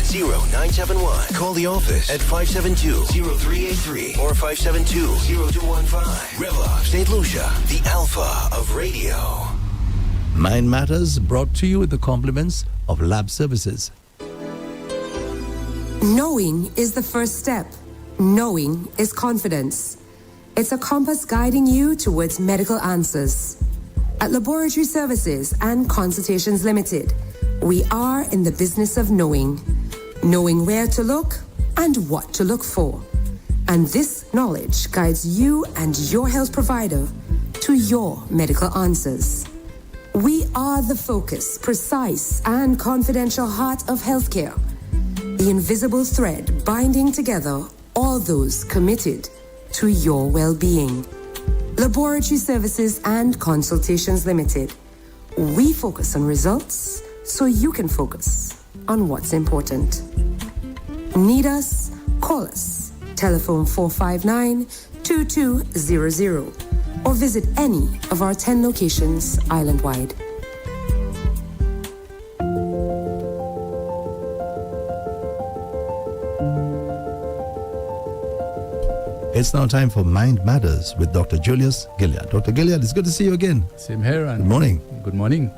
0971. Call the office at 572-0383 or 572-0215. Rev-Up St. Lucia, the alpha of radio. Mind Matters brought to you with the compliments of Lab Services. Knowing is the first step. Knowing is confidence. It's a compass guiding you towards medical answers. At Laboratory Services and Consultations Limited, we are in the business of knowing. Knowing where to look and what to look for. And this knowledge guides you and your health provider to your medical answers. We are the focus, precise, and confidential heart of healthcare. The invisible thread binding together all those committed to your well-being. Laboratory Services and Consultations Limited. We focus on results so you can focus on what's important. Need us? Call us. Telephone 459-2200 or visit any of our 10 locations island-wide. It's now time for Mind Matters with Dr. Julius Gilead. Dr. Gilead, it's good to see you again. Same here. And good morning. Good morning.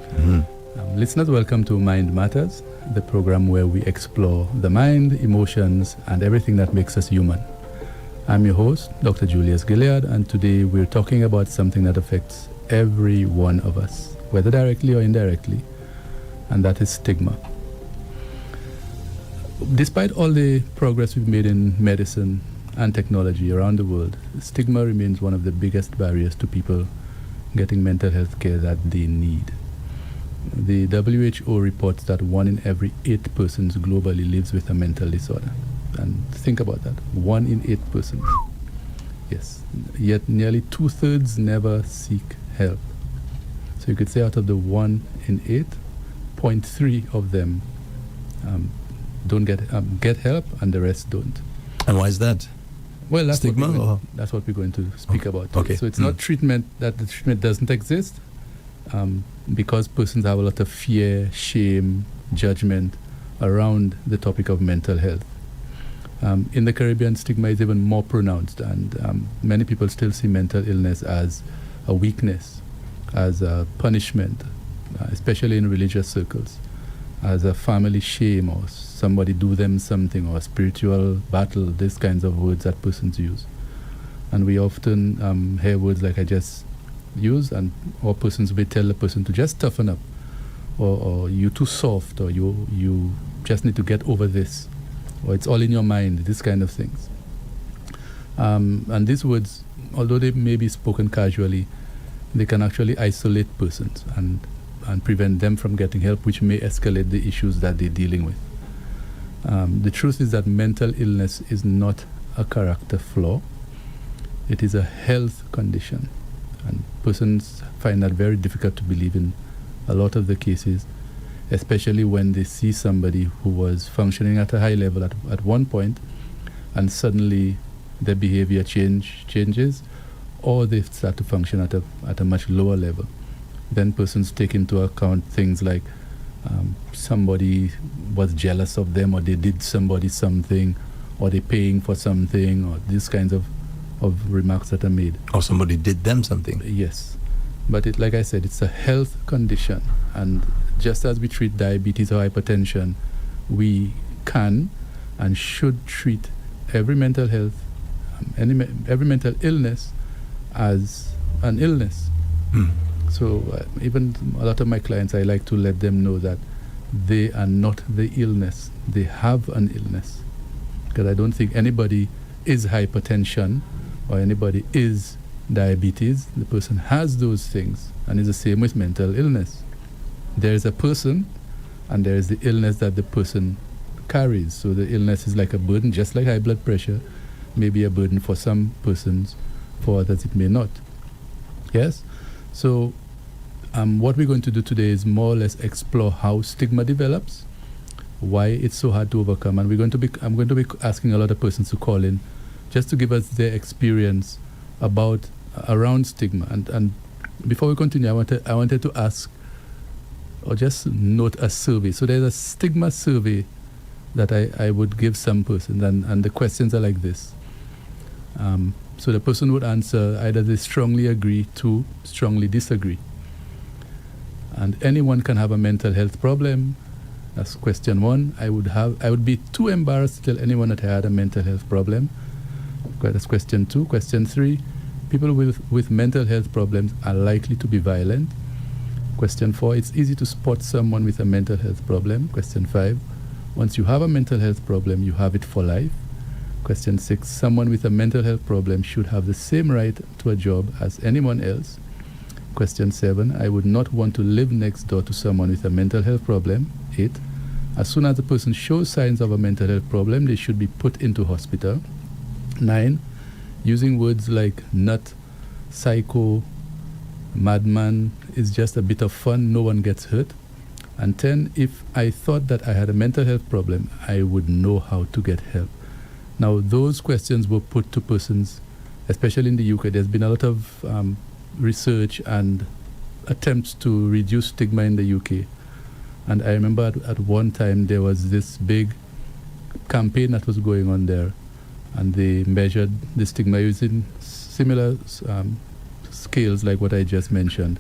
Listeners, welcome to Mind Matters, the program where we explore the mind, emotions, and everything that makes us human. I'm your host, Dr. Julius Gilead, and today we're talking about something that affects every one of us, whether directly or indirectly, and that is stigma. Despite all the progress we've made in medicine and technology around the world, stigma remains one of the biggest barriers to people getting mental health care that they need. The WHO reports that 1 in every 8 persons globally lives with a mental disorder. And think about that, 1 in 8 persons. Yes, yet nearly 2/3 never seek help. So you could say out of the 1 in 8, 0.3 of them don't get help, and the rest don't. And why is that? Well, that's stigma, that's what we're going to speak about. Okay. So it's not treatment, that the treatment doesn't exist, because persons have a lot of fear, shame, judgment around the topic of mental health. In the Caribbean, stigma is even more pronounced, and many people still see mental illness as a weakness, as a punishment, especially in religious circles, as a family shame, or somebody do them something, or a spiritual battle, these kinds of words that persons use. And we often hear words like I just used, or persons may tell the person to just toughen up, or you're too soft, or you just need to get over this, or it's all in your mind, these kind of things. And these words, although they may be spoken casually, they can actually isolate persons and prevent them from getting help, which may escalate the issues that they're dealing with. The truth is that mental illness is not a character flaw. It is a health condition. And persons find that very difficult to believe in a lot of the cases, especially when they see somebody who was functioning at a high level at one point, and suddenly their behavior changes, or they start to function at a much lower level. Then persons take into account things like somebody was jealous of them, or they did somebody something, or they're paying for something, or these kinds of remarks that are made. Or somebody did them something. Yes. But like I said, it's a health condition. And just as we treat diabetes or hypertension, we can and should treat every mental health, every mental illness as an illness. So even a lot of my clients, I like to let them know that they are not the illness. They have an illness. Because I don't think anybody is hypertension or anybody is diabetes. The person has those things, and it's the same with mental illness. There is a person, and there is the illness that the person carries. So the illness is like a burden, just like high blood pressure may be a burden for some persons, for others it may not. Yes? So what we're going to do today is more or less explore how stigma develops, why it's so hard to overcome, and I'm going to be asking a lot of persons to call in just to give us their experience around stigma. And before we continue, I wanted to ask or just note a survey. So there's a stigma survey that I would give some persons, and the questions are like this. So the person would answer either they strongly agree to strongly disagree. And anyone can have a mental health problem. That's question one. I would be too embarrassed to tell anyone that I had a mental health problem. That's question two. Question three, people with mental health problems are likely to be violent. Question four, it's easy to spot someone with a mental health problem. Question five, once you have a mental health problem, you have it for life. Question six, someone with a mental health problem should have the same right to a job as anyone else. Question seven, I would not want to live next door to someone with a mental health problem. 8, as soon as the person shows signs of a mental health problem, they should be put into hospital. 9, using words like nut, psycho, madman is just a bit of fun, no one gets hurt. And 10, if I thought that I had a mental health problem, I would know how to get help. Now, those questions were put to persons, especially in the UK. There's been a lot of research and attempts to reduce stigma in the UK. And I remember at one time there was this big campaign that was going on there, and they measured the stigma using similar scales like what I just mentioned.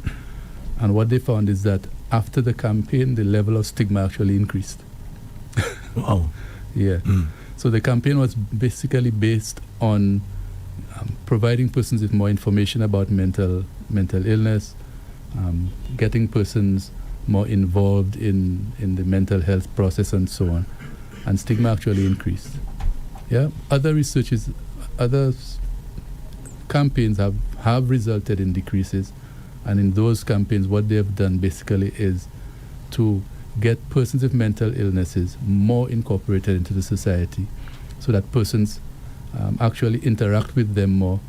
And what they found is that after the campaign, the level of stigma actually increased. Wow. Yeah. Mm. So the campaign was basically based on providing persons with more information about mental illness, getting persons more involved in the mental health process and so on. And stigma actually increased. Yeah. Other researches, other campaigns have resulted in decreases. And in those campaigns, what they have done basically is to get persons with mental illnesses more incorporated into the society, so that persons actually interact with them more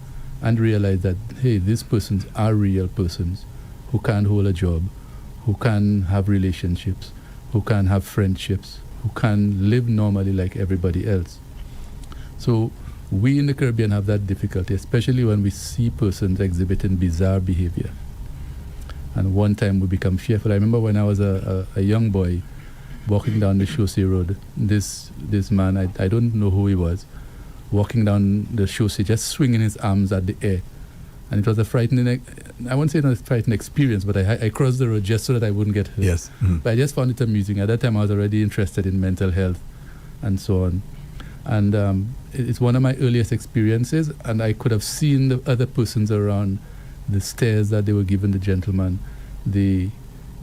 and realize that, hey, these persons are real persons who can hold a job, who can have relationships, who can have friendships, who can live normally like everybody else. So we in the Caribbean have that difficulty, especially when we see persons exhibiting bizarre behavior. And one time we become fearful. I remember when I was a young boy walking down the chaussee road, this man, I don't know who he was, walking down the chaussee, just swinging his arms at the air. And it was a frightening, I won't say it was a frightening experience, but I crossed the road just so that I wouldn't get hurt. Yes. Mm-hmm. But I just found it amusing. At that time, I was already interested in mental health and so on. And it's one of my earliest experiences, and I could have seen the other persons around, the stares that they were giving the gentleman, the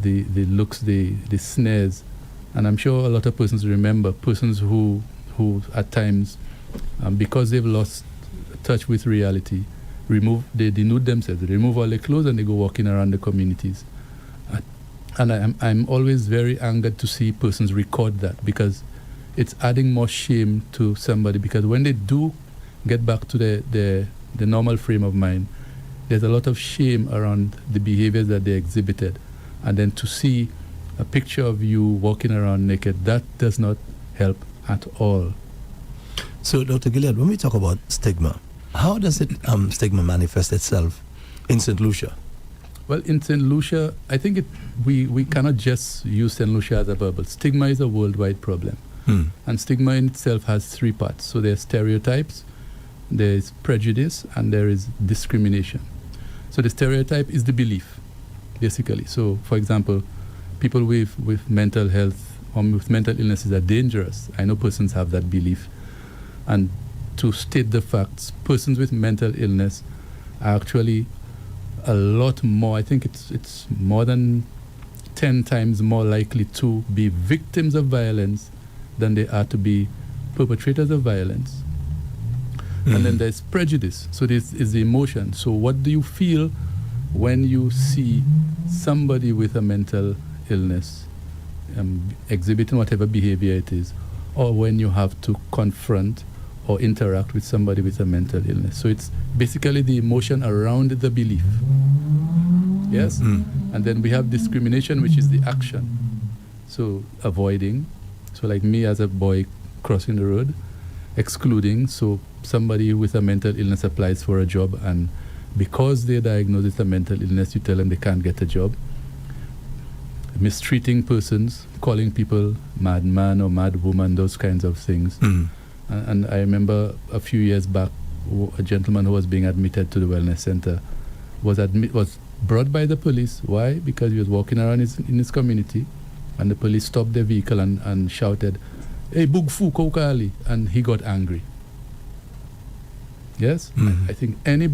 looks, the snares. And I'm sure a lot of persons remember persons who at times, because they've lost touch with reality, they denude themselves, they remove all their clothes and they go walking around the communities. And I'm always very angered to see persons record that, because it's adding more shame to somebody, because when they do get back to the normal frame of mind, there's a lot of shame around the behaviors that they exhibited. And then to see a picture of you walking around naked, that does not help at all. So, Dr. Gilead, when we talk about stigma, how does it stigma manifest itself in St. Lucia? Well, in St. Lucia, I think we cannot just use St. Lucia as a bubble. Stigma is a worldwide problem. And stigma in itself has 3 parts. So there's stereotypes, there's prejudice, and there is discrimination. So the stereotype is the belief, basically. So, for example, people with mental health or with mental illnesses are dangerous. I know persons have that belief. And to state the facts, persons with mental illness are actually a lot more, I think it's more than 10 times more likely to be victims of violence than they are to be perpetrators of violence. And then there's prejudice. So this is the emotion. So what do you feel when you see somebody with a mental illness exhibiting whatever behavior it is, or when you have to confront or interact with somebody with a mental illness? So it's basically the emotion around the belief. Yes? And then we have discrimination, which is the action. So avoiding. So like me as a boy crossing the road, excluding. So somebody with a mental illness applies for a job, and because they're diagnosed with a mental illness, you tell them they can't get a job. mistreating persons, calling people madman or mad woman, those kinds of things. And I remember a few years back, a gentleman who was being admitted to the wellness center was brought by the police. Why? Because he was walking around in his community, and the police stopped their vehicle and shouted, "Hey, Bugfu Kokali," and he got angry. Yes? I think any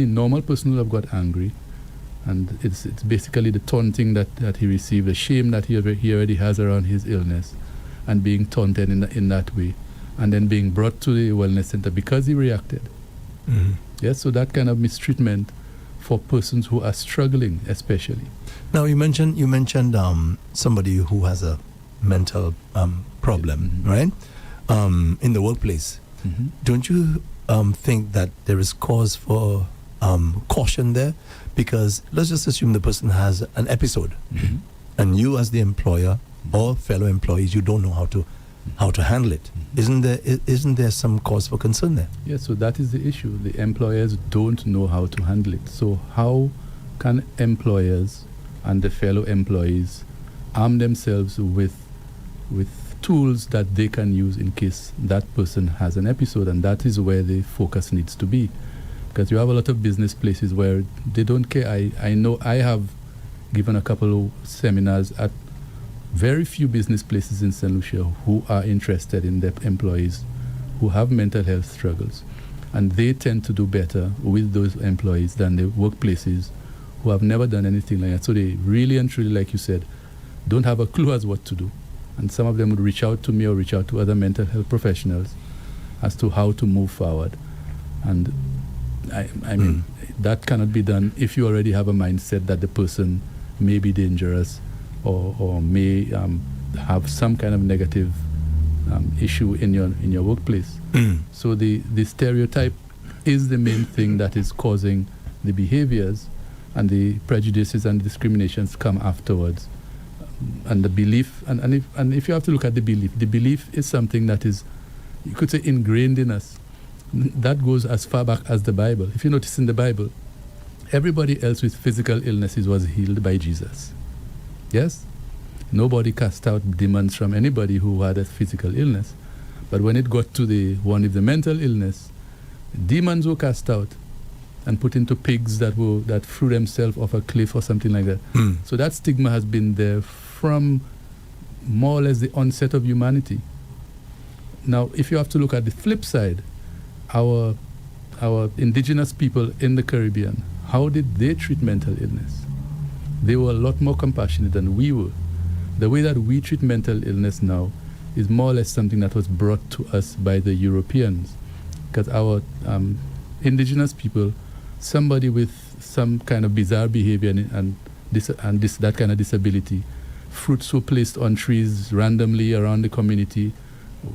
normal person would have got angry. And it's basically the taunting that he received, the shame that he already has around his illness, and being taunted in that way, and then being brought to the wellness center because he reacted. Yes, so that kind of mistreatment for persons who are struggling, especially. Now you mentioned somebody who has a mental problem, right? In the workplace. Don't you think that there is cause for caution there? Because let's just assume the person has an episode, and you as the employer or fellow employees, you don't know how to handle it. Isn't there some cause for concern there? Yes, so that is the issue. The employers don't know how to handle it. So how can employers and the fellow employees arm themselves with tools that they can use in case that person has an episode? And that is where the focus needs to be. Because you have a lot of business places where they don't care. I know I have given a couple of seminars at very few business places in St. Lucia who are interested in their employees who have mental health struggles. And they tend to do better with those employees than the workplaces who have never done anything like that. So they really and truly, like you said, don't have a clue as what to do. And some of them would reach out to me or reach out to other mental health professionals as to how to move forward. And I mean, that cannot be done if you already have a mindset that the person may be dangerous or may have some kind of negative issue in your workplace. So the stereotype is the main thing that is causing the behaviors, and the prejudices and discriminations come afterwards. And the belief, and if you have to look at the belief is something that is, you could say, ingrained in us. That goes as far back as the Bible. If you notice in the Bible, everybody else with physical illnesses was healed by Jesus. Yes? Nobody cast out demons from anybody who had a physical illness. But when it got to the one with the mental illness, demons were cast out and put into pigs that threw themselves off a cliff or something like that. So that stigma has been there from more or less the onset of humanity. Now, if you have to look at the flip side, our indigenous people in the Caribbean, how did they treat mental illness? They were a lot more compassionate than we were. The way that we treat mental illness now is more or less something that was brought to us by the Europeans. Because our indigenous people, somebody with some kind of bizarre behavior and that kind of disability, fruits were placed on trees randomly around the community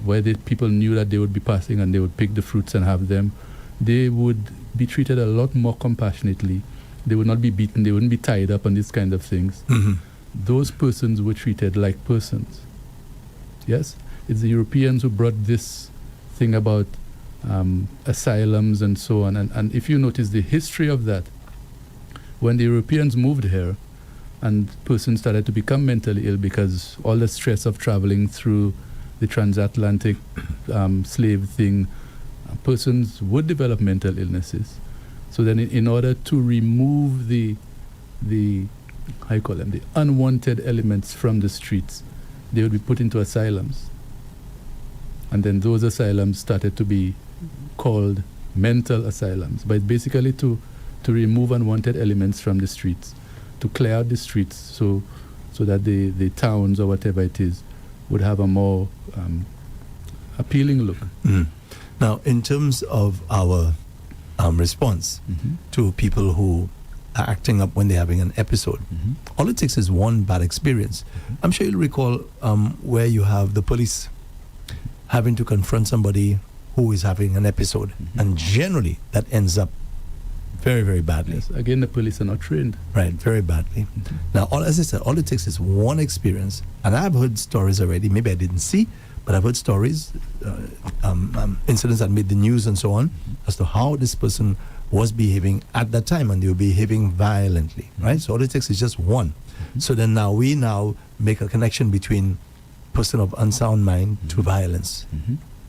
where people knew that they would be passing, and they would pick the fruits and have them. They would be treated a lot more compassionately. They would not be beaten. They wouldn't be tied up on these kind of things. Those persons were treated like persons. Yes? It's the Europeans who brought this thing about asylums and so on. And if you notice the history of that, when the Europeans moved here and persons started to become mentally ill because all the stress of traveling through the transatlantic slave thing, persons would develop mental illnesses. So then in order to remove the how you call them, the unwanted elements from the streets, they would be put into asylums. And then those asylums started to be called mental asylums. But it's basically to remove unwanted elements from the streets, to clear out the streets so that the towns or whatever it is would have a more appealing look. Now, in terms of our response to people who are acting up when they're having an episode, all it takes is one bad experience. I'm sure you'll recall where you have the police having to confront somebody who is having an episode, and generally that ends up very, very badly. Yes, again, the police are not trained. Right, very badly. Now, as I said, all it takes is one experience, and I've heard stories already, maybe I didn't see, but I've heard stories, incidents that made the news and so on, as to how this person was behaving at that time, and they were behaving violently, right? So all it takes is just one. So then now we make a connection between person of unsound mind to violence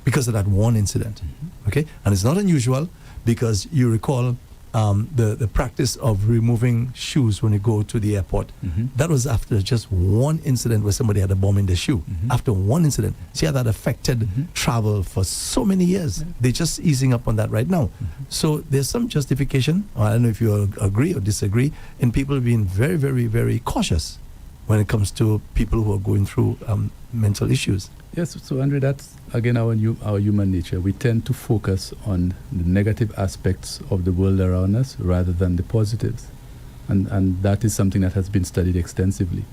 because of that one incident. Okay? And it's not unusual because you recall the practice of removing shoes when you go to the airport. That was after just one incident where somebody had a bomb in the shoe. After one incident. See how that affected travel for so many years. They're just easing up on that right now. So there's some justification, I don't know if you agree or disagree, in people being very, very, very cautious when it comes to people who are going through mental issues. Yes, so Andre, that's again our human nature. We tend to focus on the negative aspects of the world around us rather than the positives. And that is something that has been studied extensively.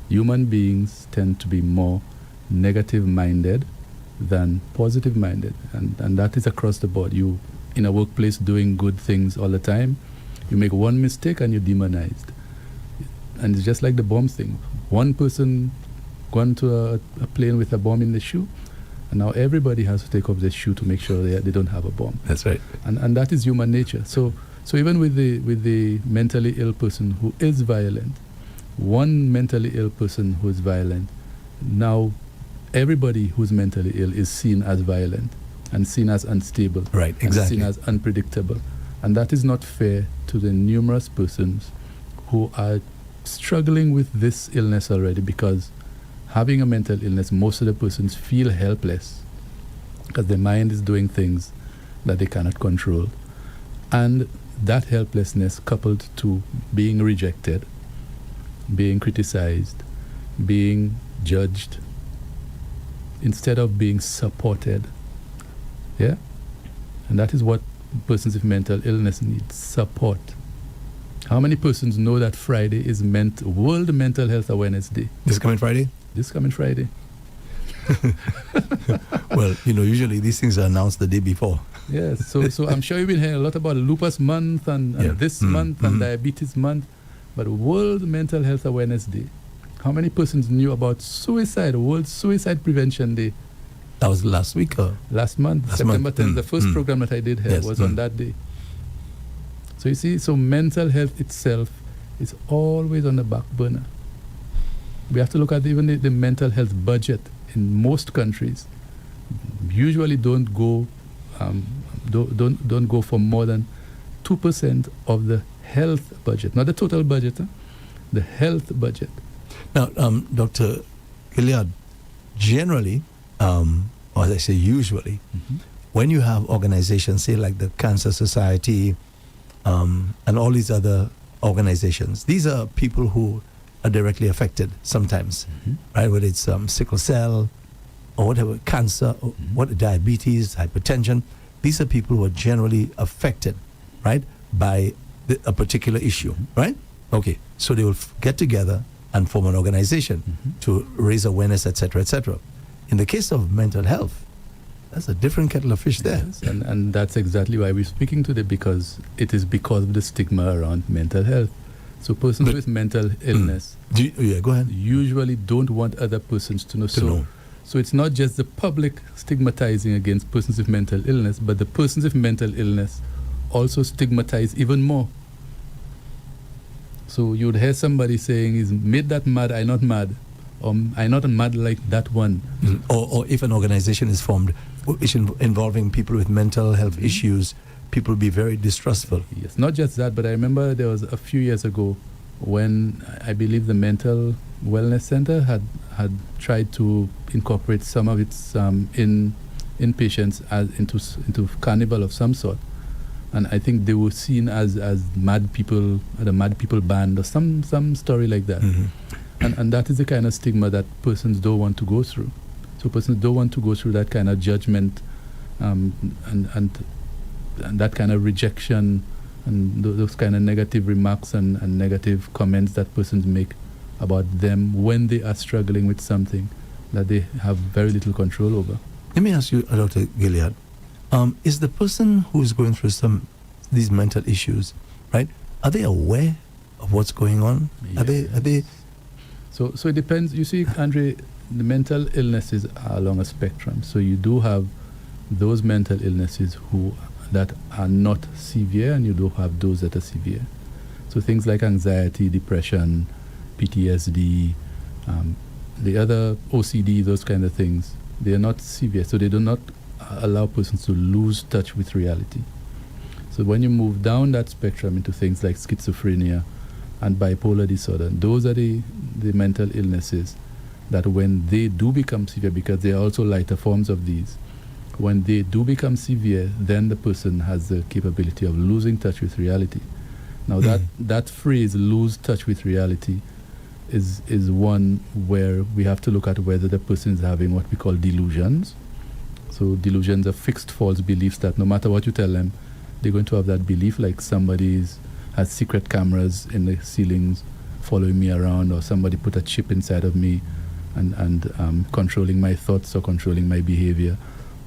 Human beings tend to be more negative-minded than positive-minded. And that is across the board. You, in a workplace, doing good things all the time, you make one mistake and you're demonized. And it's just like the bomb thing. One person gone to a plane with a bomb in the shoe, and now everybody has to take off their shoe to make sure they don't have a bomb. That's right. And that is human nature. So even with the mentally ill person who is violent, one mentally ill person who is violent, now everybody who's mentally ill is seen as violent and seen as unstable. Right, exactly. And seen as unpredictable. And that is not fair to the numerous persons who are struggling with this illness already, because having a mental illness, most of the persons feel helpless because their mind is doing things that they cannot control. And that helplessness, coupled to being rejected, being criticized, being judged, instead of being supported. Yeah? And that is what persons with mental illness need, support. How many persons know that Friday is World Mental Health Awareness Day? This coming Friday? This coming Friday. Well, usually these things are announced the day before. Yes, so I'm sure you've been hearing a lot about Lupus Month and this month and Diabetes Month, but World Mental Health Awareness Day. How many persons knew about suicide, World Suicide Prevention Day? That was last week or? Last month, September 10th. The first program that I did here was on that day. So you see, mental health itself is always on the back burner. We have to look at even the mental health budget in most countries. Usually don't go for more than 2% of the health budget, not the total budget, the health budget. Now, Dr. Gilead, generally, or as I say usually, when you have organizations, say like the Cancer Society and all these other organizations, these are people who are directly affected sometimes, right? Whether it's sickle cell or whatever, cancer, or diabetes, hypertension. These are people who are generally affected, right, by a particular issue, right? Okay, so they will get together and form an organization to raise awareness, etc., etc. In the case of mental health, that's a different kettle of fish there. Yes, and that's exactly why we're speaking today, because it is because of the stigma around mental health. So persons with mental illness go ahead. usually don't want other persons to know. So it's not just the public stigmatizing against persons with mental illness, but the persons with mental illness also stigmatize even more. So you'd hear somebody saying, "Is made that mad, I not mad. I'm not mad like that one." Or if an organization is formed which involving people with mental health issues, people will be very distrustful. Yes, not just that, but I remember there was a few years ago when I believe the Mental Wellness Center had tried to incorporate some of its inpatients into carnival of some sort. And I think they were seen as mad people, the mad people band, or some story like that. And that is the kind of stigma that persons don't want to go through. So persons don't want to go through that kind of judgment and that kind of rejection and those kind of negative remarks and negative comments that persons make about them when they are struggling with something that they have very little control over. Let me ask you, Dr. Gilead, is the person who is going through these mental issues, right, are they aware of what's going on? Yes. Are they? So it depends. You see, Andre, the mental illnesses are along a spectrum. So you do have those mental illnesses that are not severe, and you do have those that are severe. So things like anxiety, depression, PTSD, the other OCD, those kind of things, they are not severe, so they do not allow persons to lose touch with reality. So when you move down that spectrum into things like schizophrenia and bipolar disorder, those are the mental illnesses that when they do become severe, because they are also lighter forms of these, when they do become severe, then the person has the capability of losing touch with reality. Now that phrase, lose touch with reality, is one where we have to look at whether the person is having what we call delusions. So delusions are fixed false beliefs that no matter what you tell them, they're going to have that belief, like somebody has secret cameras in the ceilings following me around, or somebody put a chip inside of me and controlling my thoughts or controlling my behavior,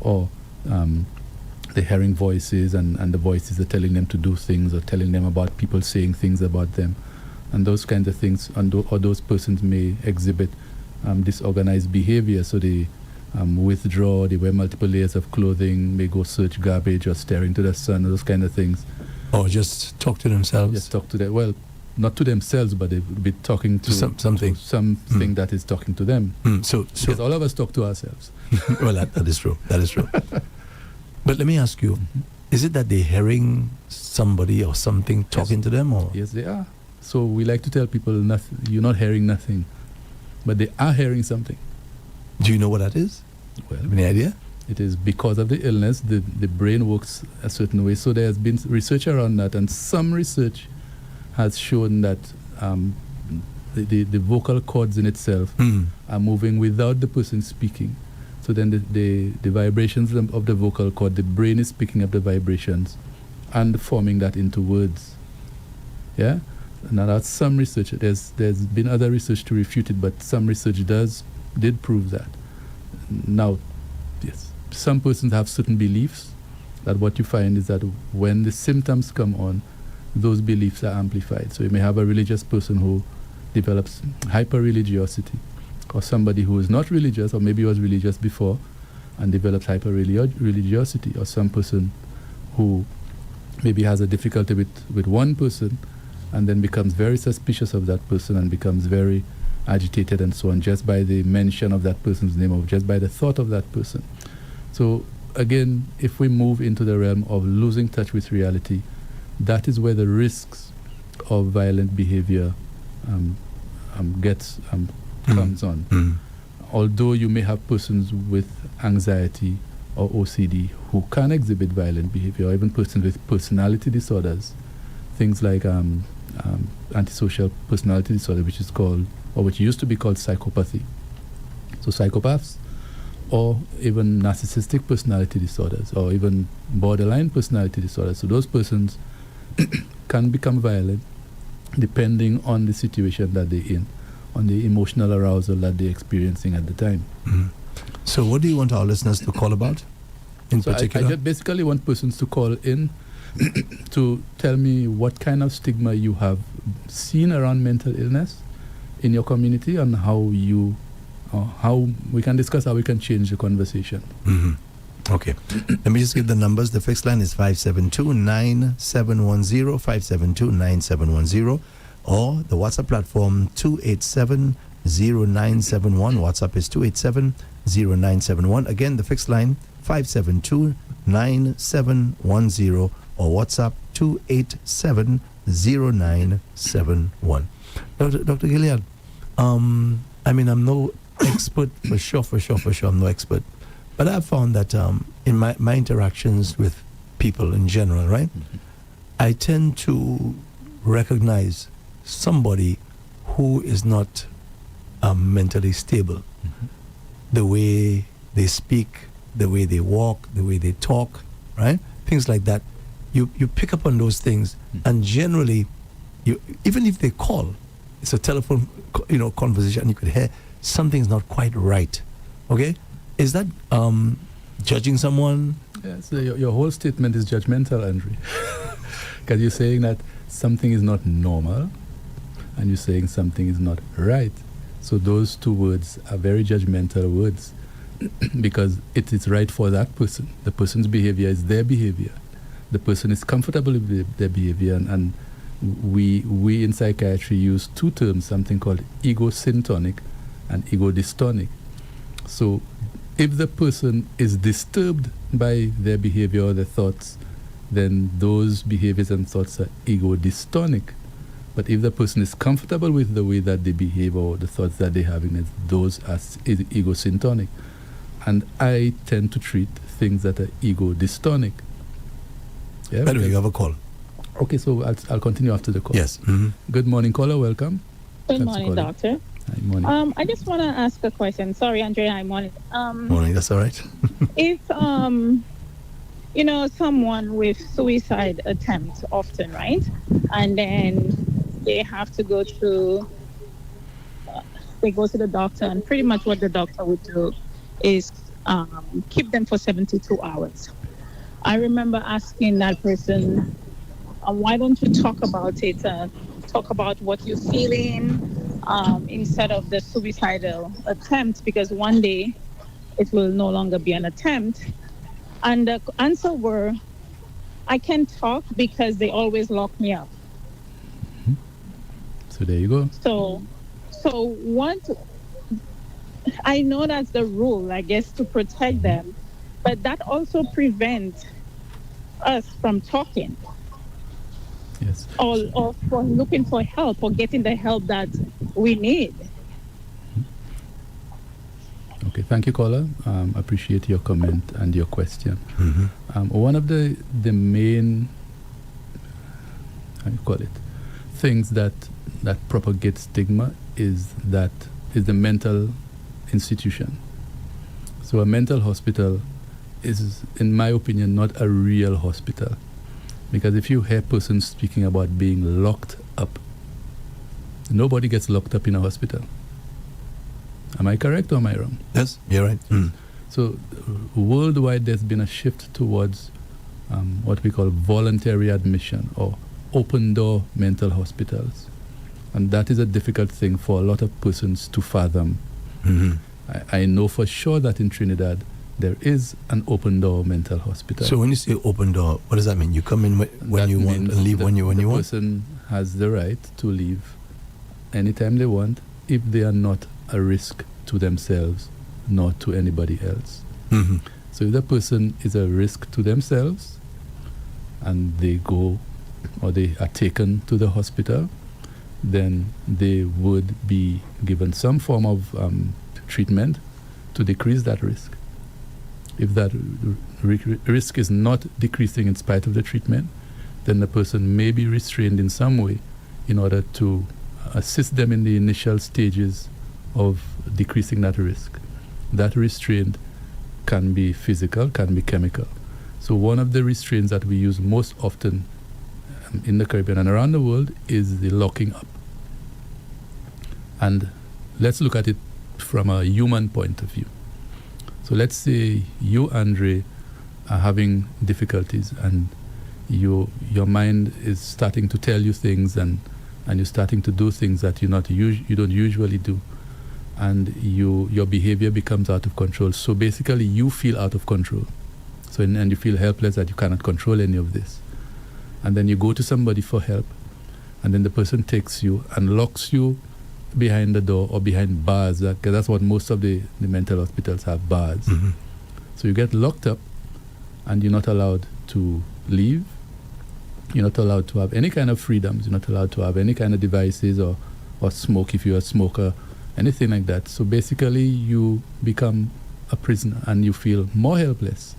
or they're hearing voices and the voices are telling them to do things or telling them about people saying things about them. And those kinds of things, or those persons may exhibit disorganized behavior, so they withdraw, they wear multiple layers of clothing, may go search garbage or stare into the sun, those kind of things. Or just talk to themselves? Just talk to them. Well, not to themselves, but they'll be talking to something. To something that is talking to them. So because all of us talk to ourselves. Well, that is true. That is true. But let me ask you, is it that they're hearing somebody or something talking to them? Or? Yes, they are. So we like to tell people, you're not hearing nothing, but they are hearing something. Do you know what that is? Well, any idea? It is because of the illness, the brain works a certain way. So there has been research around that, and some research has shown that the vocal cords in itself are moving without the person speaking. So then the vibrations of the vocal cord, the brain is picking up the vibrations and forming that into words. Yeah? Now that's some research. There's been other research to refute it, but some research did prove that. Now, yes, some persons have certain beliefs that what you find is that when the symptoms come on, those beliefs are amplified. So you may have a religious person who develops hyper-religiosity, or somebody who is not religious, or maybe was religious before and develops hyper-religiosity, or some person who maybe has a difficulty with one person and then becomes very suspicious of that person and becomes very agitated and so on, just by the mention of that person's name or just by the thought of that person. So again, if we move into the realm of losing touch with reality, that is where the risks of violent behavior comes on. Although you may have persons with anxiety or OCD who can exhibit violent behavior, or even persons with personality disorders, things like antisocial personality disorder, which is called, or which used to be called, psychopathy. So psychopaths, or even narcissistic personality disorders, or even borderline personality disorders. So those persons can become violent depending on the situation that they're in, on the emotional arousal that they're experiencing at the time. So what do you want our listeners to call about in particular? I just basically want persons to call in to tell me what kind of stigma you have seen around mental illness in your community, and how we can discuss how we can change the conversation. Okay. Let me just give the numbers. The fixed line is 572-9710, 572-9710, or the WhatsApp platform 287-0971. WhatsApp is 287-0971. Again, the fixed line 572-9710, or WhatsApp 287-0971. Dr. Gilead, I'm no expert for sure, I'm no expert. But I've found that in my interactions with people in general, right, I tend to recognize somebody who is not mentally stable. The way they speak, the way they walk, the way they talk, right? Things like that. You pick up on those things, and generally, even if they call, it's a telephone, conversation, and you could hear something's not quite right. Okay, is that judging someone? Yeah, so your whole statement is judgmental, Andrew, because you're saying that something is not normal, and you're saying something is not right. So those two words are very judgmental words, because it is right for that person. The person's behavior is their behavior. The person is comfortable with their behavior, and we in psychiatry use two terms, something called ego-syntonic and ego-dystonic. So if the person is disturbed by their behavior or their thoughts, then those behaviors and thoughts are ego-dystonic. But if the person is comfortable with the way that they behave or the thoughts that they're having, those are ego-syntonic. And I tend to treat things that are ego-dystonic. Yeah, By the way, you have a call. Okay, so I'll continue after the call. Yes. Mm-hmm. Good morning, caller. Welcome. Good Thanks for morning, calling. doctor. Hi, morning. I just want to ask a question. Sorry, Andrea. Hi, morning. Morning, that's all right. If someone with suicide attempts often, right, and then they have to go to, they go to the doctor, and pretty much what the doctor would do is keep them for 72 hours. I remember asking that person, why don't you talk about it, talk about what you're feeling instead of the suicidal attempt, because one day it will no longer be an attempt. And the answer were, I can't talk because they always lock me up. So there you go. So what, I know that's the rule, I guess, to protect them, but that also prevents us from talking. Yes. Or for looking for help or getting the help that we need. Okay, thank you, caller. Appreciate your comment and your question. Mm-hmm. One of the main, how do you call it, things that propagate stigma is the mental institution. So a mental hospital is, in my opinion, not a real hospital. Because if you hear persons speaking about being locked up, nobody gets locked up in a hospital. Am I correct or am I wrong? Yes, you're right. Mm. So worldwide there's been a shift towards what we call voluntary admission or open door mental hospitals. And that is a difficult thing for a lot of persons to fathom. Mm-hmm. I know for sure that in Trinidad there is an open door mental hospital. So when you say open door, what does that mean? You come in when That you want means and leave when you the want? person has the right to leave anytime they want if they are not a risk to themselves nor to anybody else. Mm-hmm. So if the person is a risk to themselves and they go or they are taken to the hospital, then they would be given some form of treatment to decrease that risk. If that risk is not decreasing in spite of the treatment, then the person may be restrained in some way in order to assist them in the initial stages of decreasing that risk. That restraint can be physical, can be chemical. So one of the restraints that we use most often in the Caribbean and around the world is the locking up. And let's look at it from a human point of view. So let's say you, Andre, are having difficulties and your mind is starting to tell you things and you're starting to do things that you don't usually do. And your behavior becomes out of control. So basically you feel out of control. So and you feel helpless that you cannot control any of this. And then you go to somebody for help, and then the person takes you and locks you behind the door or behind bars, because that's what most of the mental hospitals have, bars. Mm-hmm. So you get locked up and you're not allowed to leave. You're not allowed to have any kind of freedoms. You're not allowed to have any kind of devices or smoke if you're a smoker, anything like that. So basically you become a prisoner and you feel more helpless.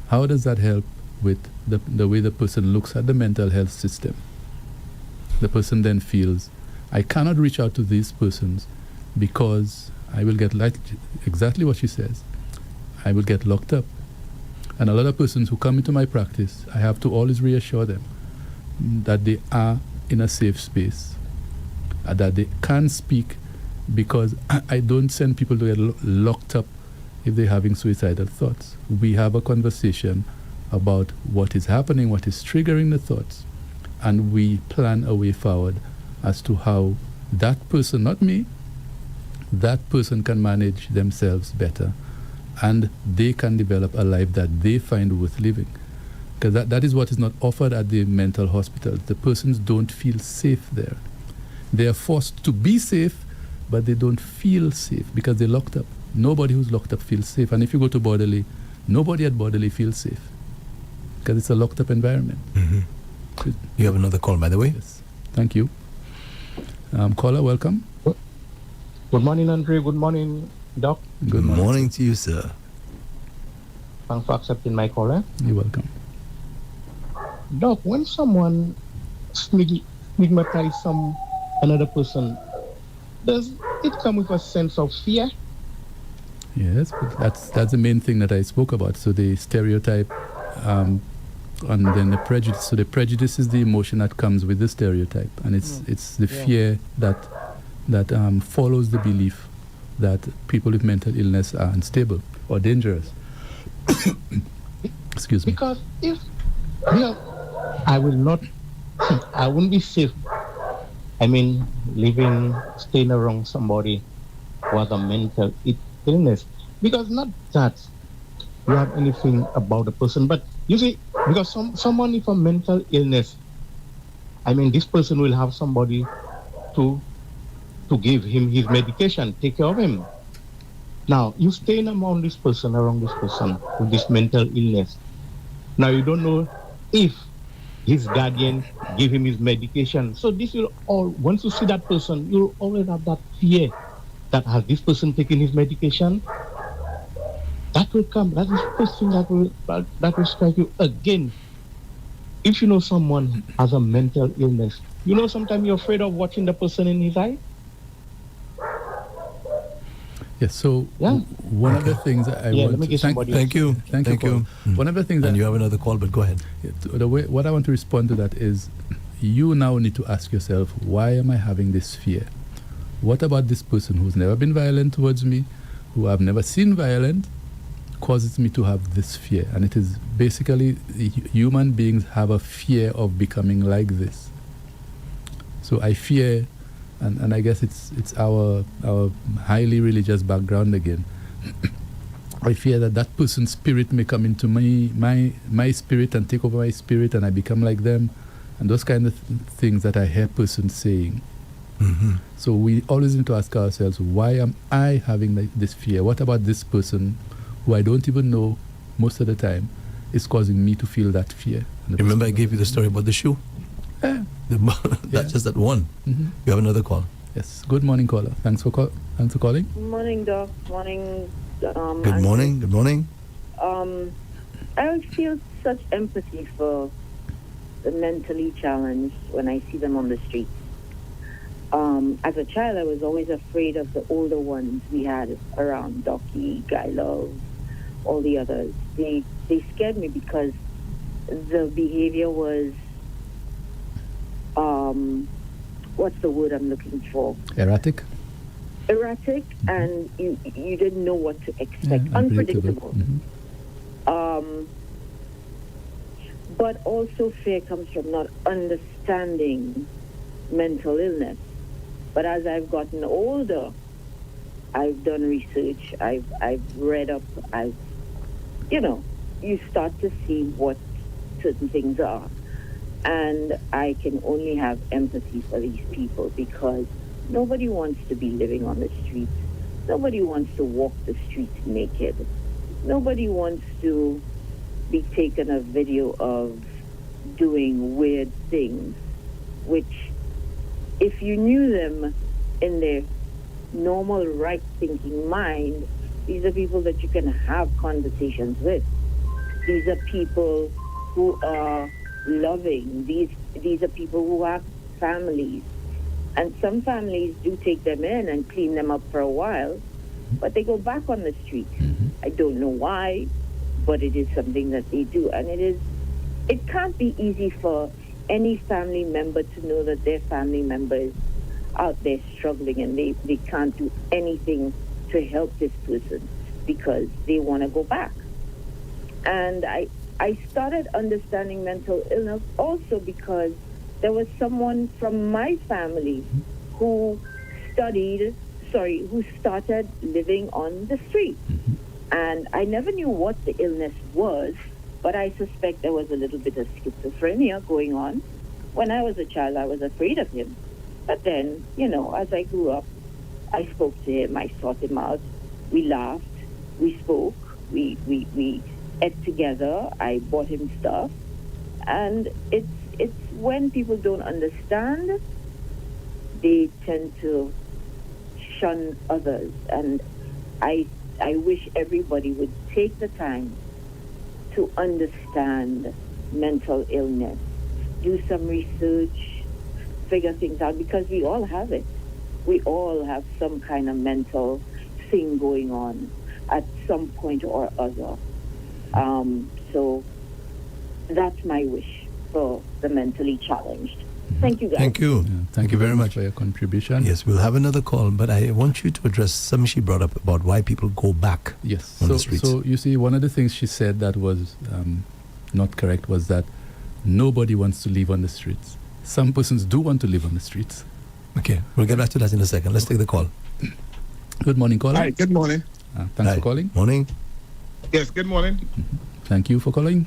How does that help with the way the person looks at the mental health system? The person then feels, I cannot reach out to these persons because I will get, like exactly what she says, I will get locked up. And a lot of persons who come into my practice, I have to always reassure them that they are in a safe space, that they can speak, because I don't send people to get locked up if they're having suicidal thoughts. We have a conversation about what is happening, what is triggering the thoughts, and we plan a way forward as to how that person, not me, that person can manage themselves better and they can develop a life that they find worth living. Because that is what is not offered at the mental hospital. The persons don't feel safe there. They are forced to be safe, but they don't feel safe because they're locked up. Nobody who's locked up feels safe. And if you go to Borderly, nobody at Borderly feels safe because it's a locked up environment. Mm-hmm. You have another call, by the way. Yes. Thank you. Caller, welcome. Good morning, Andre. Good morning, Doc. Good morning to you, sir. Thanks for accepting my call. You're welcome. Doc, when someone stigmatizes another person, does it come with a sense of fear? Yes, but that's the main thing that I spoke about. So the stereotype, and then the prejudice. So the prejudice is the emotion that comes with the stereotype, and it's the fear that follows the belief that people with mental illness are unstable or dangerous. Excuse me. Because if I wouldn't be safe. I mean, staying around somebody who has a mental illness. Because not that you have anything about the person, but you see, because someone with a mental illness, I mean, this person will have somebody to give him his medication, take care of him. Now, you staying around this person with this mental illness. Now, you don't know if his guardian give him his medication. So this will once you see that person, you'll always have that fear that has this person taken his medication? That will come. That is the first thing that will strike you again. If you know someone has a mental illness, you know sometimes you're afraid of watching the person in his eye. Yes, so one of the things I want to thank you. One of the things and you have another call, but go ahead. What I want to respond to that is you now need to ask yourself, why am I having this fear? What about this person who's never been violent towards me, who I've never seen violent, causes me to have this fear? And it is basically human beings have a fear of becoming like this. So I fear. And I guess it's our highly religious background again. I fear that person's spirit may come into my spirit and take over my spirit, and I become like them, and those kind of things that I hear persons saying. Mm-hmm. So we always need to ask ourselves, why am I having this fear? What about this person, who I don't even know most of the time, is causing me to feel that fear? Remember I gave you the story about the shoe? Yeah. That's just that one. Mm-hmm. You have another call. Yes. Good morning, caller. Thanks for calling. Good morning, Doc. Morning. Good morning. Good morning. I feel such empathy for the mentally challenged when I see them on the streets. As a child, I was always afraid of the older ones we had around, Docky, Guy Love, all the others. They scared me because the behavior was what's the word I'm looking for? Erratic, and you didn't know what to expect. Unpredictable. Mm-hmm. But also fear comes from not understanding mental illness. But as I've gotten older, I've done research, I've read up, you start to see what certain things are. And I can only have empathy for these people because nobody wants to be living on the streets. Nobody wants to walk the streets naked. Nobody wants to be taken a video of doing weird things, which if you knew them in their normal right-thinking mind, these are people that you can have conversations with. These are people who are loving. These are people who have families, and some families do take them in and clean them up for a while, but they go back on the street. I don't know why, but it is something that they do, and it can't be easy for any family member to know that their family member is out there struggling and they can't do anything to help this person because they want to go back. And I started understanding mental illness also because there was someone from my family who started living on the street. And I never knew what the illness was, But I suspect there was a little bit of schizophrenia going on. When I was a child, I was afraid of him. But then, as I grew up, I spoke to him, I sought him out, we laughed, we spoke, we ate together, I bought him stuff. And it's when people don't understand, they tend to shun others. And I wish everybody would take the time to understand mental illness, do some research, figure things out, because we all have it. We all have some kind of mental thing going on at some point or other. So that's my wish for the mentally challenged. Thank you, guys. Thank you. Yeah, thank you very much for your contribution. Yes, we'll have another call, but I want you to address something she brought up about why people go back Yes. on the streets. So you see, one of the things she said that was not correct was that nobody wants to live on the streets. Some persons do want to live on the streets. Okay, we'll get back to that in a second. Let's take the call. Good morning, caller. Hi, good morning. Thanks Hi. for calling. Morning. Yes, good morning. Thank you for calling.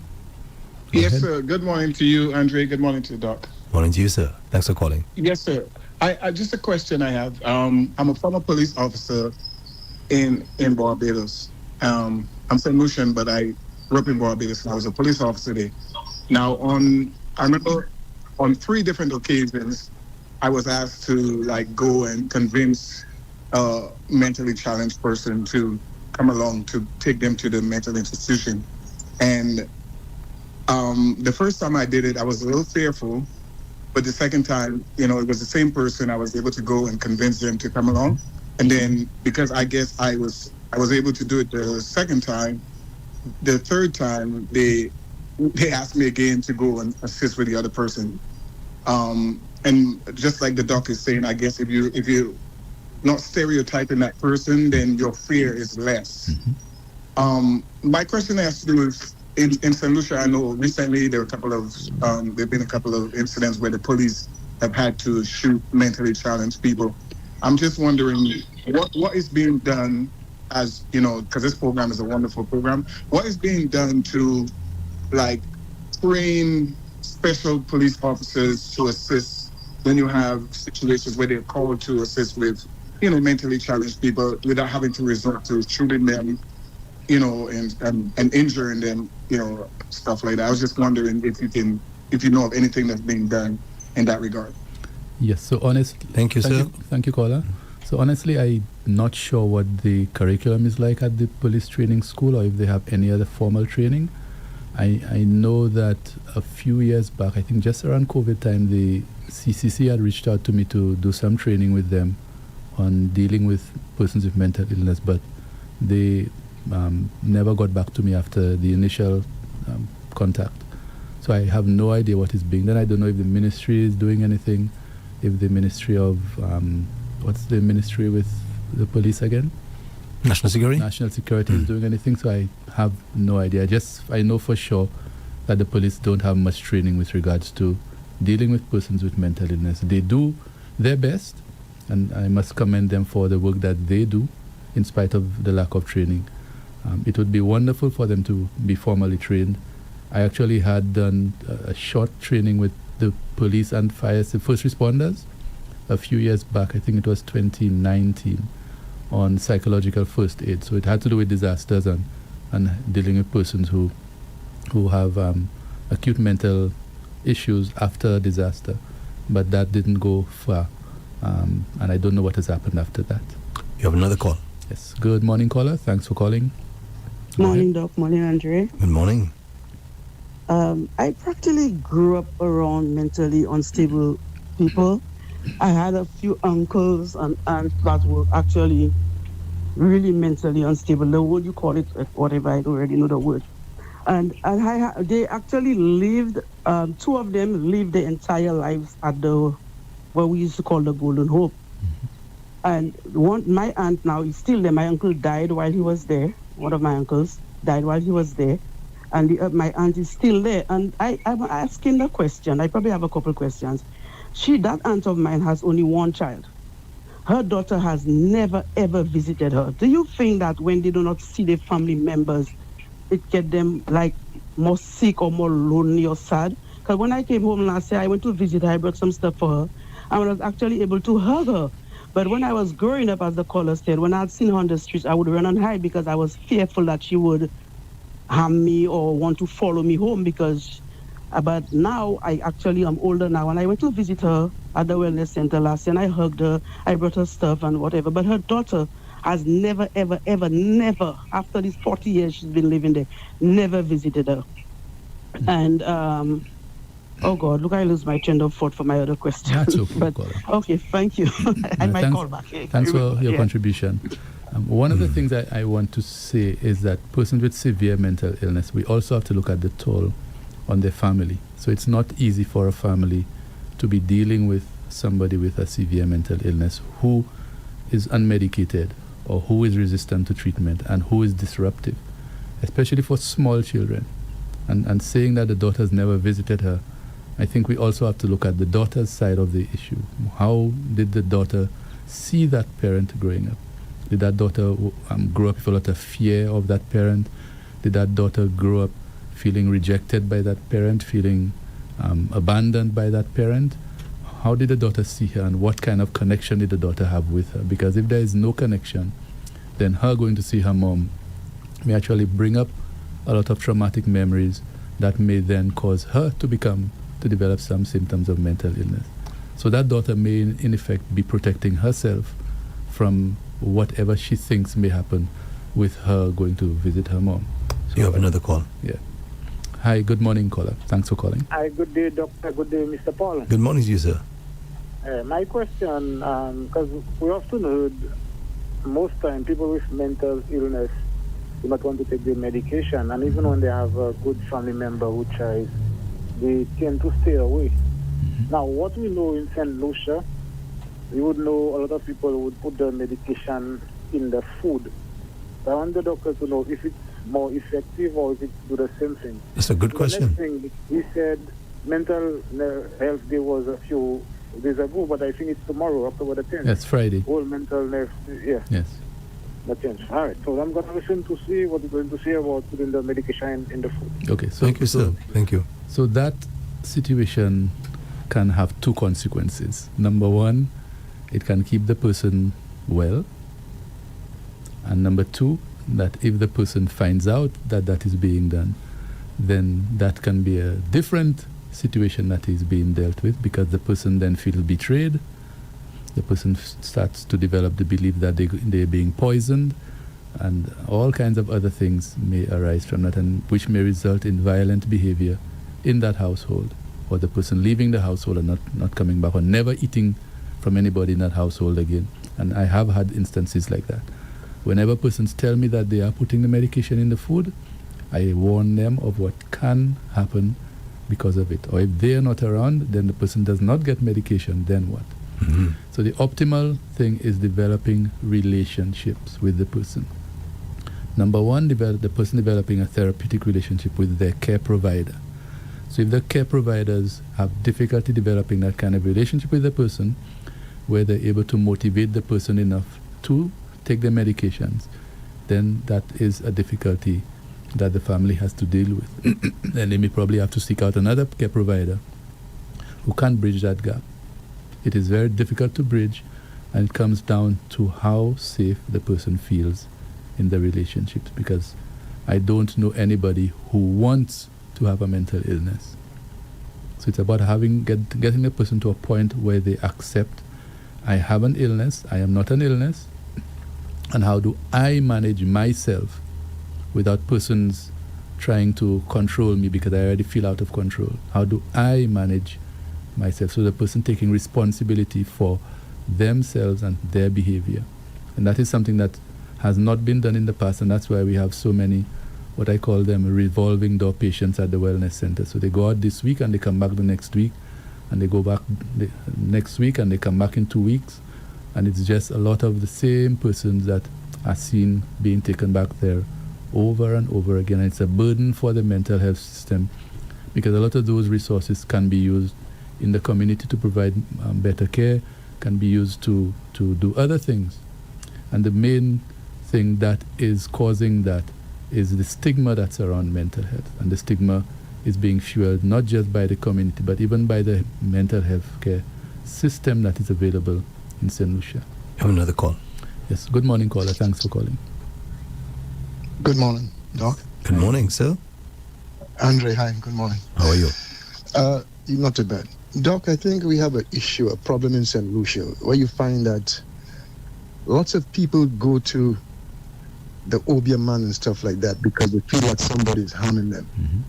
Go Yes, ahead. sir. Good morning to you, Andre. Good morning to the doc. Morning to you, sir. Thanks for calling. Yes, sir. I just a question I have. I'm a former police officer in Barbados. I'm St. Lucian, but I grew up in Barbados and I was a police officer there. Now, I remember on 3 different occasions, I was asked to go and convince a mentally challenged person to come along to take them to the mental institution. And the first time I did it, I was a little fearful, but the second time, it was the same person. I was able to go and convince them to come along. And then because I guess I was able to do it the second time, the third time they asked me again to go and assist with the other person. And just like the doc is saying, I guess if you're not stereotyping that person, then your fear is less. My question has to do with in St. Lucia. I know recently there've been a couple of incidents where the police have had to shoot mentally challenged people. I'm just wondering what is being done, as because this program is a wonderful program. What is being done to train special police officers to assist when you have situations where they're called to assist with mentally challenged people without having to resort to shooting them, and injuring them, stuff like that. I was just wondering if you know of anything that's being done in that regard. Yes. So honestly, Thank you, sir. Thank you, caller. So honestly, I'm not sure what the curriculum is like at the police training school, or if they have any other formal training. I know that a few years back, I think just around COVID time, the CCC had reached out to me to do some training with them on dealing with persons with mental illness, but they never got back to me after the initial contact. So I have no idea what is being done. I don't know if the ministry is doing anything, if the ministry of, what's the ministry with the police again? National Security? National Security is doing anything, so I have no idea. I know for sure that the police don't have much training with regards to dealing with persons with mental illness. They do their best, and I must commend them for the work that they do in spite of the lack of training. It would be wonderful for them to be formally trained. I actually had done a short training with the police and fire first responders a few years back. I think it was 2019, on psychological first aid. So it had to do with disasters and dealing with persons who have acute mental issues after a disaster. But that didn't go far, and I don't know what has happened after that. You have another call. Yes. Good morning, caller. Thanks for calling. Morning, Doc. Morning, Andre. Good morning. I practically grew up around mentally unstable people. I had a few uncles and aunts that were actually really mentally unstable. The word you call it, whatever, I don't already know the word. And they actually lived, 2 of them lived their entire lives at what we used to call the Golden Hope. And my aunt now is still there. My uncle died while he was there. One of my uncles died while he was there. And my aunt is still there. And I'm asking the question. I probably have a couple questions. That aunt of mine has only one child. Her daughter has never, ever visited her. Do you think that when they do not see their family members, it get them more sick or more lonely or sad. Because when I came home last year, I went to visit her. I brought some stuff for her. I was actually able to hug her. But when I was growing up, as the caller said, when I'd seen her on the streets, I would run and hide because I was fearful that she would harm me or want to follow me home because but now I actually am older now, and I went to visit her at the wellness center last year, and I hugged her, I brought her stuff and whatever. But her daughter has never, ever, ever, never, after these 40 years she's been living there, never visited her. And oh God, look, I lose my train of thought for my other question. That's okay. But okay, thank you. I might call back. Thanks for your contribution. One of the things I want to say is that persons with severe mental illness, we also have to look at the toll on their family. So it's not easy for a family to be dealing with somebody with a severe mental illness who is unmedicated or who is resistant to treatment and who is disruptive, especially for small children. And saying that the daughter's never visited her, I think we also have to look at the daughter's side of the issue. How did the daughter see that parent growing up? Did that daughter grow up with a lot of fear of that parent? Did that daughter grow up feeling rejected by that parent, feeling abandoned by that parent? How did the daughter see her, and what kind of connection did the daughter have with her? Because if there is no connection, then her going to see her mom may actually bring up a lot of traumatic memories that may then cause her to develop some symptoms of mental illness. So that daughter may in effect be protecting herself from whatever she thinks may happen with her going to visit her mom. So you have another call. Yeah. Hi, good morning, caller. Thanks for calling. Hi, good day, Doctor. Good day, Mr. Paul. Good morning to you, sir. My question, because we often heard most time people with mental illness do not want to take their medication, and even when they have a good family member who tries, they tend to stay away. Now, what we know in St. Lucia, we would know a lot of people would put the medication in the food. So I want the doctor to know if it's more effective or if it do the same thing. That's a good question. The next thing, he said mental health day was a few days ago, but I think it's tomorrow, October the 10th. That's Friday. Whole mental health, yeah. Yes. The 10th. All right, so I'm going to listen to see what you're going to say about putting the medication in the food. Okay, so thank you, sir. Thank you. So that situation can have two consequences. Number one, it can keep the person well. And number two, that if the person finds out that that is being done, then that can be a different situation that is being dealt with, because the person then feels betrayed. The person starts to develop the belief that they're being poisoned, and all kinds of other things may arise from that, and which may result in violent behavior in that household, or the person leaving the household and not coming back, or never eating from anybody in that household again. And I have had instances like that. Whenever persons tell me that they are putting the medication in the food, I warn them of what can happen because of it. Or if they are not around, then the person does not get medication, then what? Mm-hmm. So the optimal thing is developing relationships with the person. Number one, the person developing a therapeutic relationship with their care provider. So if the care providers have difficulty developing that kind of relationship with the person, where they're able to motivate the person enough to take their medications, then that is a difficulty that the family has to deal with. Then they may probably have to seek out another care provider who can bridge that gap. It is very difficult to bridge, and it comes down to how safe the person feels in the relationships, because I don't know anybody who wants to have a mental illness. So it's about getting the person to a point where they accept, I have an illness, I am not an illness, and how do I manage myself without persons trying to control me because I already feel out of control? How do I manage myself? So the person taking responsibility for themselves and their behavior. And that is something that has not been done in the past, and that's why we have so many, what I call them, revolving door patients at the wellness center. So they go out this week and they come back the next week, and they go back the next week and they come back in 2 weeks. And it's just a lot of the same persons that are seen being taken back there over and over again. And it's a burden for the mental health system, because a lot of those resources can be used in the community to provide better care, can be used to do other things. And the main thing that is causing that is the stigma that's around mental health. And the stigma is being fueled not just by the community, but even by the mental health care system that is available in St. Lucia. You have another call. Yes, good morning, caller. Thanks for calling. Good morning, Doc. Good morning, sir. Andre, hi, good morning. How are you? Not too bad. Doc, I think we have an issue, a problem in St. Lucia, where you find that lots of people go to the obeah man and stuff like that because they feel like somebody is harming them. Mm-hmm.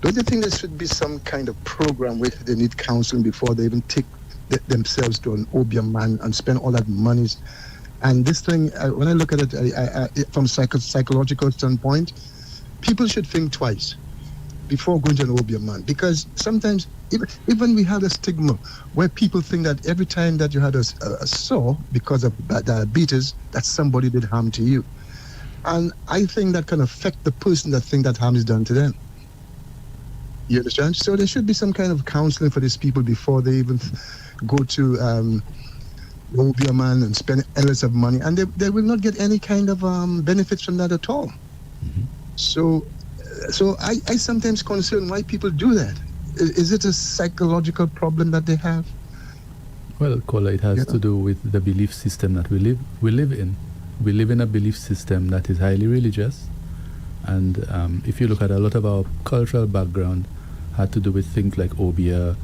Don't you think there should be some kind of program where they need counseling before they even take themselves to an obeah man and spend all that money? And this thing, when I look at it from psychological standpoint, people should think twice before going to an obeah man, because sometimes even we have a stigma where people think that every time that you had a sore because of diabetes, that somebody did harm to you. And I think that can affect the person that think that harm is done to them. You understand? So there should be some kind of counseling for these people before they even go to obeah man and spend endless of money, and they will not get any kind of benefits from that at all. Mm-hmm. So I sometimes concern why people do that. Is it a psychological problem that they have? Well, caller, it has to do with the belief system that we live in. We live in a belief system that is highly religious, and if you look at a lot of our cultural background, had to do with things like obeah,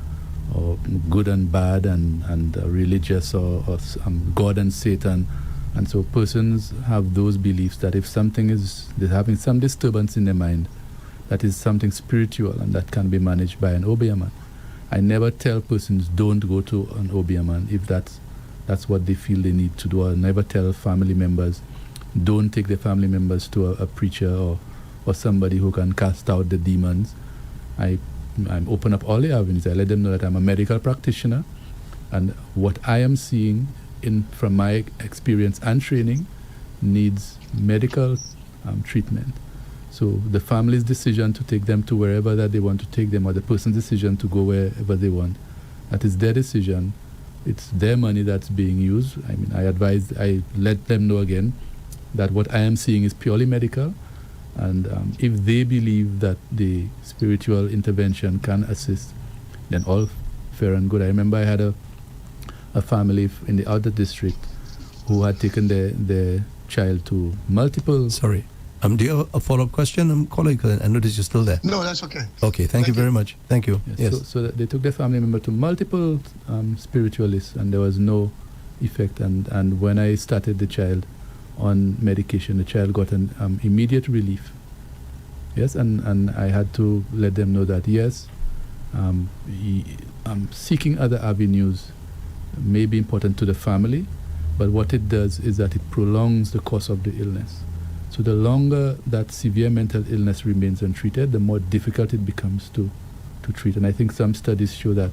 or good and bad, and religious, or God and Satan. And so persons have those beliefs that if something they're having some disturbance in their mind, that is something spiritual and that can be managed by an obeah man. I never tell persons don't go to an obeah man if that's what they feel they need to do. I never tell family members don't take their family members to a preacher or somebody who can cast out the demons. I'm open up all the avenues. I let them know that I'm a medical practitioner, and what I am seeing from my experience and training needs medical treatment. So the family's decision to take them to wherever that they want to take them, or the person's decision to go wherever they want, that is their decision. It's their money that's being used. I mean, I let them know again that what I am seeing is purely medical. And if they believe that the spiritual intervention can assist, then all fair and good. I remember I had a family in the outer district who had taken their child to multiple... Sorry. Do you have a follow-up question, colleague? I noticed you're still there. No, that's okay. Okay, thank you very much. Thank you. Yes. So they took their family member to multiple spiritualists, and there was no effect. And when I started the child on medication, the child got an immediate relief. Yes, and I had to let them know that yes, seeking other avenues may be important to the family, but what it does is that it prolongs the course of the illness. So the longer that severe mental illness remains untreated, the more difficult it becomes to treat. And I think some studies show that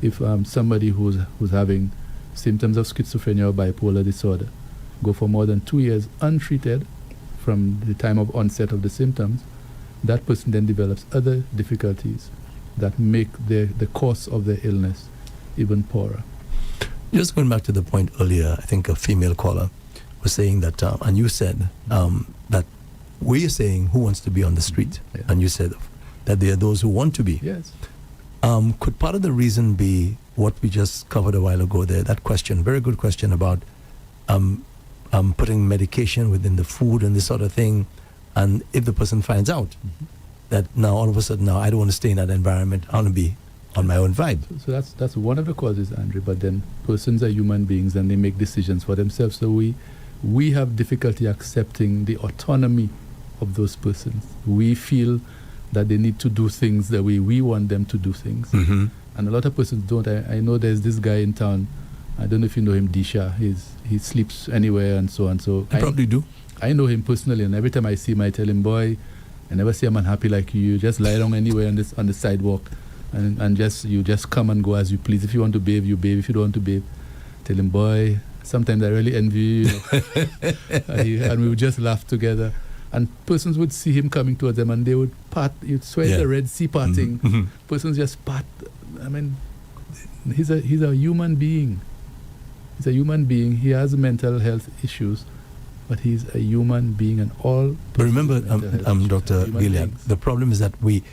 if somebody who's having symptoms of schizophrenia or bipolar disorder go for more than 2 years untreated from the time of onset of the symptoms, that person then develops other difficulties that make the course of their illness even poorer. Just going back to the point earlier, I think a female caller was saying that, and you said that we're saying who wants to be on the street, and you said that there are those who want to be. Yes. Could part of the reason be what we just covered a while ago there, that question, very good question about putting medication within the food and this sort of thing, and if the person finds out that now all of a sudden now I don't want to stay in that environment, I want to be on my own vibe. So that's one of the causes, Andre, but then persons are human beings and they make decisions for themselves, so we have difficulty accepting the autonomy of those persons. We feel that they need to do things the way we want them to do things. Mm-hmm. And a lot of persons don't. I know there's this guy in town, I don't know if you know him, Disha. He sleeps anywhere and so on. So I probably do. I know him personally, and every time I see him, I tell him, boy, I never see a man happy like you. Just lie down anywhere on the sidewalk, and you just come and go as you please. If you want to bathe, you bathe. If you don't want to bathe, tell him, boy, sometimes I really envy you. And we would just laugh together. And persons would see him coming towards them, and they would part. You'd swear the Red Sea parting. Mm-hmm. Persons just part. I mean, he's a human being. He's a human being. He has mental health issues, but he's a human being, and all. But remember, Dr. human Gilead, beings. the problem is that we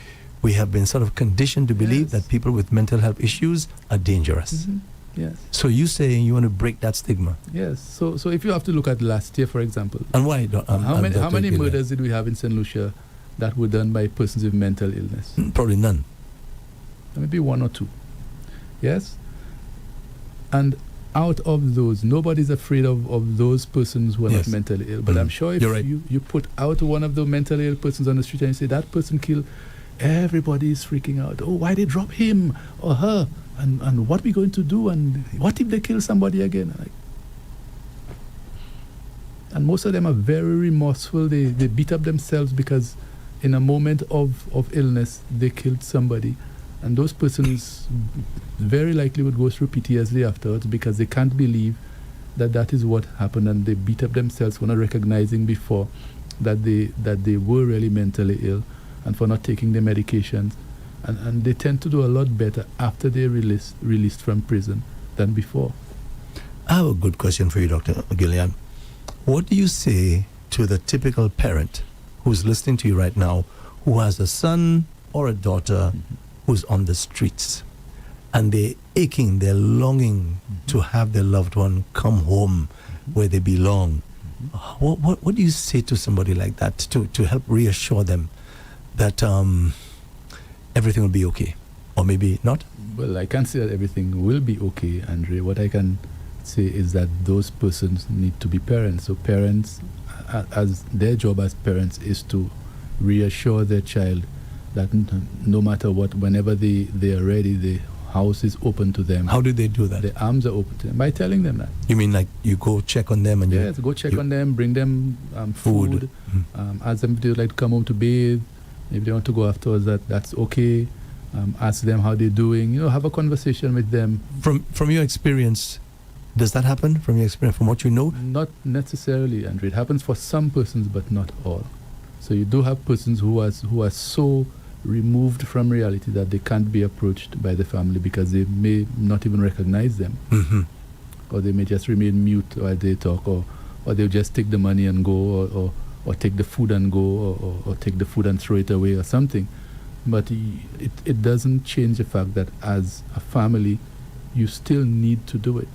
have been sort of conditioned to believe that people with mental health issues are dangerous. Yes. So you saying you want to break that stigma? Yes. So if you have to look at last year, for example, And why? how many Dr. Gilead? murders did we have in St. Lucia that were done by persons with mental illness? Probably none. Maybe one or two. Yes. And out of those, nobody's afraid of those persons who are Yes. not mentally ill. But I'm sure if You're right. you put out one of the mentally ill persons on the street and you say that person killed, everybody is freaking out. Oh, why they drop him or her? And what we going to do? And what if they kill somebody again? And most of them are very remorseful. They beat up themselves because in a moment of illness, they killed somebody. And those persons very likely would go through PTSD afterwards because they can't believe that is what happened, and they beat up themselves for not recognizing before that they were really mentally ill and for not taking their medications. And they tend to do a lot better after they're released from prison than before. I have a good question for you, Dr. Gilead. What do you say to the typical parent who's listening to you right now, who has a son or a daughter who's on the streets, and they're aching, they're longing to have their loved one come home where they belong? What do you say to somebody like that to help reassure them that everything will be okay, or maybe not? Well, I can't say that everything will be okay, Andre. What I can say is that those persons need to be parents. So parents, as their job as parents is to reassure their child that no matter what, whenever they are ready, the house is open to them. How do they do that? The arms are open to them by telling them that. You mean like you go check on them and yes, go check on them, bring them food, ask them if they would like to come home to bathe. If they want to go afterwards, that's okay. Ask them how they're doing. Have a conversation with them. From your experience, does that happen? From your experience, from what you know? Not necessarily, Andre. It happens for some persons, but not all. So you do have persons who are so removed from reality that they can't be approached by the family because they may not even recognize them, or they may just remain mute while they talk, or they'll just take the money and go, or take the food and go, or take the food and throw it away or something. But it doesn't change the fact that as a family, you still need to do it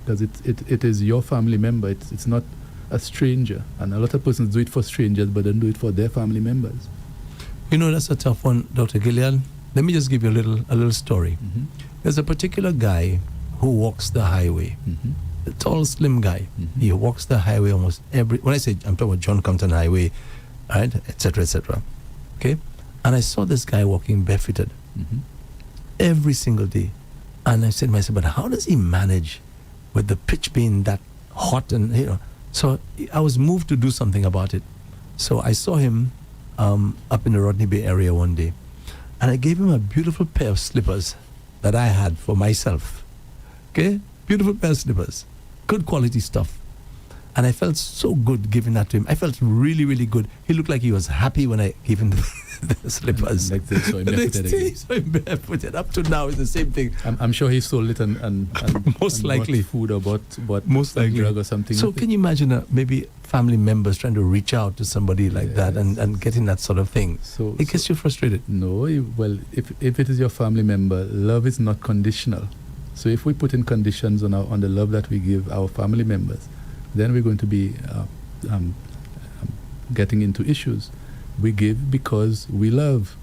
because it is your family member. It's not a stranger. And a lot of persons do it for strangers, but don't do it for their family members. That's a tough one, Dr. Gilead. Let me just give you a little story. There's a particular guy who walks the highway. A tall, slim guy. He walks the highway almost when I say, I'm talking about John Compton Highway, right, etc., etc. Okay? And I saw this guy walking barefooted every single day. And I said to myself, but how does he manage with the pitch being that hot? And, so I was moved to do something about it. So I saw him up in the Rodney Bay area one day. And I gave him a beautiful pair of slippers that I had for myself. Okay? Beautiful pair of slippers. Good quality stuff. And I felt so good giving that to him. I felt really, really good. He looked like he was happy when I gave him the slippers. Like they saw him barefooted again. Saw him barefooted. Up to now, it's the same thing. I'm sure he sold it and most and likely bought food or bought most likely drug or something. So can you imagine maybe family members trying to reach out to somebody like that and getting that sort of thing? So it gets you frustrated. No, well, if it is your family member, love is not conditional. So if we put in conditions on the love that we give our family members, then we're going to be getting into issues. We give because we love.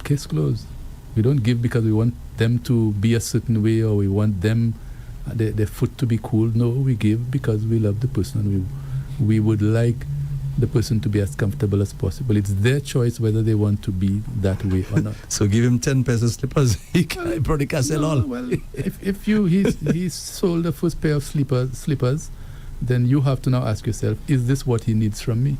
Case closed. We don't give because we want them to be a certain way or we want them, their foot to be cool. No, we give because we love the person and we would like the person to be as comfortable as possible. It's their choice whether they want to be that way or not. So give him 10 pesos slippers. He probably can't sell all. Well, if he sold the first pair of slippers, then you have to now ask yourself, is this what he needs from me?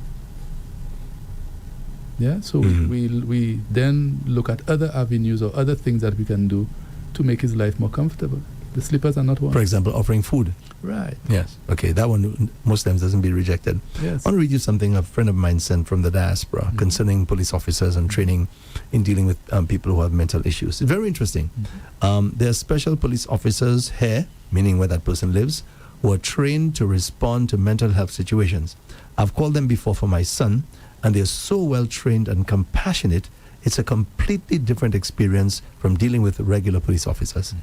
Yeah, so we then look at other avenues or other things that we can do to make his life more comfortable. The slippers are not one. For example, offering food. Right. Yes. Okay, that one most times doesn't be rejected. Yes. I want to read you something a friend of mine sent from the diaspora concerning police officers and training in dealing with people who have mental issues. It's very interesting. There are special police officers here, meaning where that person lives, who are trained to respond to mental health situations. I've called them before for my son, and they're so well trained and compassionate. It's a completely different experience from dealing with regular police officers.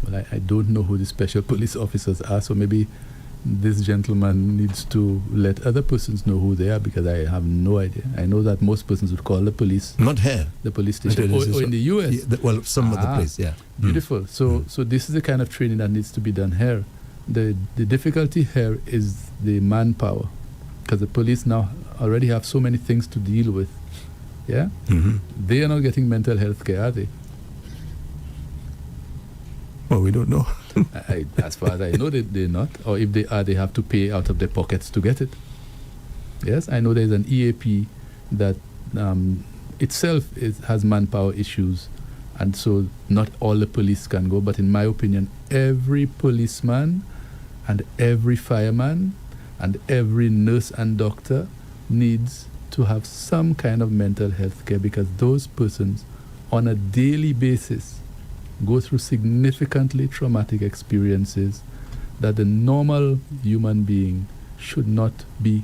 Well, I don't know who the special police officers are, so maybe this gentleman needs to let other persons know who they are, because I have no idea. I know that most persons would call the police. Not here. The police station. Or in the US. Yeah, well, some other place, yeah. Beautiful. So this is the kind of training that needs to be done here. The difficulty here is the manpower, because the police now already have so many things to deal with. Yeah? They are not getting mental health care, are they? Well, we don't know. As far as I know, they're not. Or if they are, they have to pay out of their pockets to get it. Yes, I know there's an EAP that itself has manpower issues, and so not all the police can go. But in my opinion, every policeman and every fireman and every nurse and doctor needs to have some kind of mental health care, because those persons on a daily basis go through significantly traumatic experiences that the normal human being should not be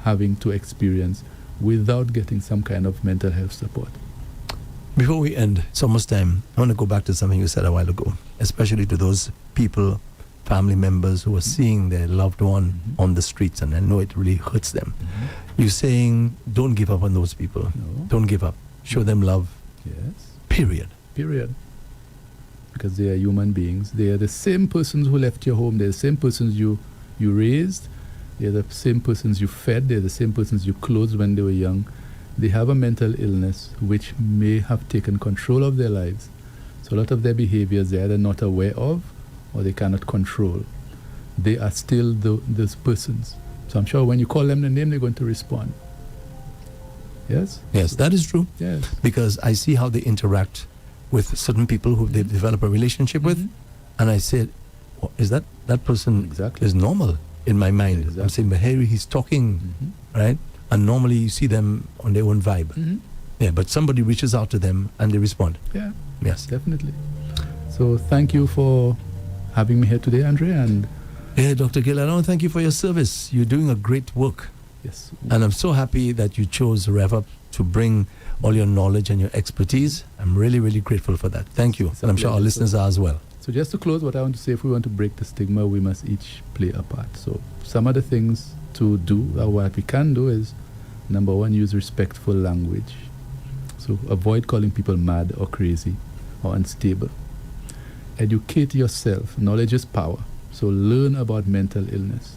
having to experience without getting some kind of mental health support. Before we end, it's almost time. I want to go back to something you said a while ago, especially to those people, family members who are seeing their loved one on the streets, and I know it really hurts them. You're saying, don't give up on those people. No. Don't give up. Show them love. Yes. Period. Because they are human beings. They are the same persons who left your home. They're the same persons you raised. They're the same persons you fed. They're the same persons you clothed when they were young. They have a mental illness which may have taken control of their lives. So a lot of their behaviors they're either not aware of or they cannot control. They are still those persons. So I'm sure when you call them the name, they're going to respond. Yes? Yes, that is true. Yes. Because I see how they interact with certain people who they develop a relationship with, and I said, is that person is normal in my mind? Exactly. I'm saying, but here he's talking, right? And normally you see them on their own vibe. Yeah, but somebody reaches out to them and they respond. Yeah. Yes. Definitely. So thank you for having me here today, Andre. And yeah, Dr. Gill, I want to thank you for your service. You're doing a great work. Yes. And I'm so happy that you chose Rev-Up to bring all your knowledge and your expertise. I'm really, really grateful for that. Thank you. And I'm sure our listeners are as well. So just to close, what I want to say, if we want to break the stigma, we must each play a part. So some of the things to do, or what we can do, is, number one, use respectful language. So avoid calling people mad or crazy or unstable. Educate yourself. Knowledge is power. So learn about mental illness.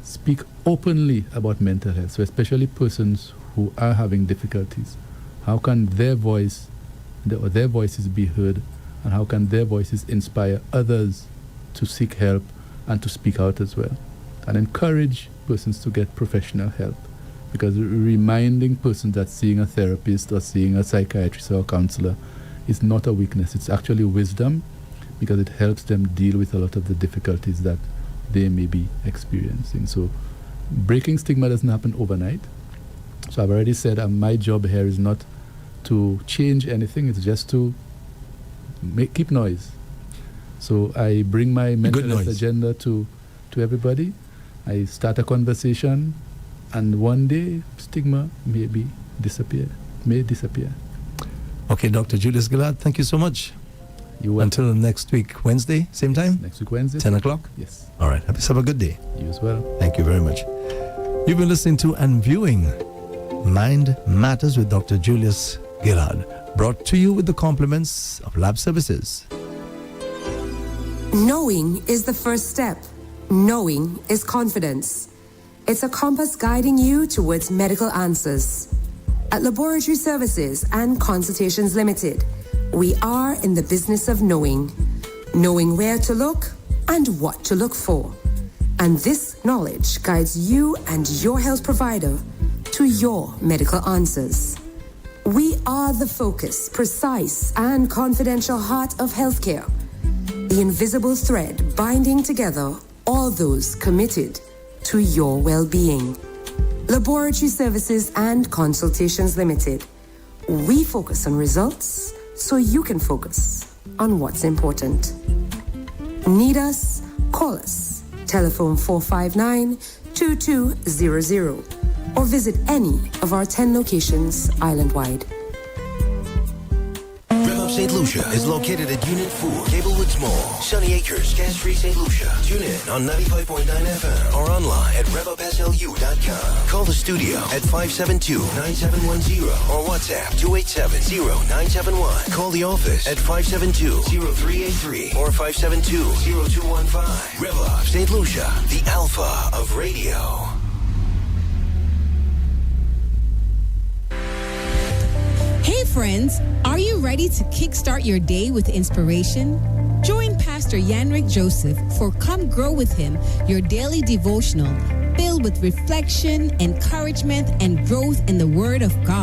Speak openly about mental health. So especially persons who are having difficulties. How can their voices be heard, and how can their voices inspire others to seek help and to speak out as well? And encourage persons to get professional help, because reminding persons that seeing a therapist or seeing a psychiatrist or a counselor is not a weakness. It's actually wisdom, because it helps them deal with a lot of the difficulties that they may be experiencing. So breaking stigma doesn't happen overnight. So I've already said my job here is not to change anything, it's just to keep noise. So I bring my mental health agenda to everybody. I start a conversation, and one day stigma may disappear. Okay, Dr. Julius Gillard, thank you so much. Until next week, Wednesday, same time? Next week, Wednesday. 10 o'clock? Yes. All right. Have a good day. You as well. Thank you very much. You've been listening to and viewing Mind Matters with Dr. Julius Gillard, brought to you with the compliments of Lab Services. Knowing is the first step. Knowing is confidence. It's a compass guiding you towards medical answers. At Laboratory Services and Consultations Limited, we are in the business of knowing where to look and what to look for. And this knowledge guides you and your health provider to your medical answers. We are the focused, precise, and confidential heart of healthcare, the invisible thread binding together all those committed to your well-being. Laboratory Services and Consultations Limited. We focus on results so you can focus on what's important. Need us? Call us telephone 459-2200, or visit any of our 10 locations island-wide. Rev-Up St. Lucia is located at Unit 4, Gablewoods Mall, Sunny Acres, Gas-Free St. Lucia. Tune in on 95.9 FM or online at revupslu.com. Call the studio at 572-9710 or WhatsApp 287-0971. Call the office at 572-0383 or 572-0215. Rev-Up St. Lucia, the alpha of radio. Hey friends, are you ready to kickstart your day with inspiration? Join Pastor Yanrick Joseph for Come Grow with Him, your daily devotional filled with reflection, encouragement, and growth in the Word of God.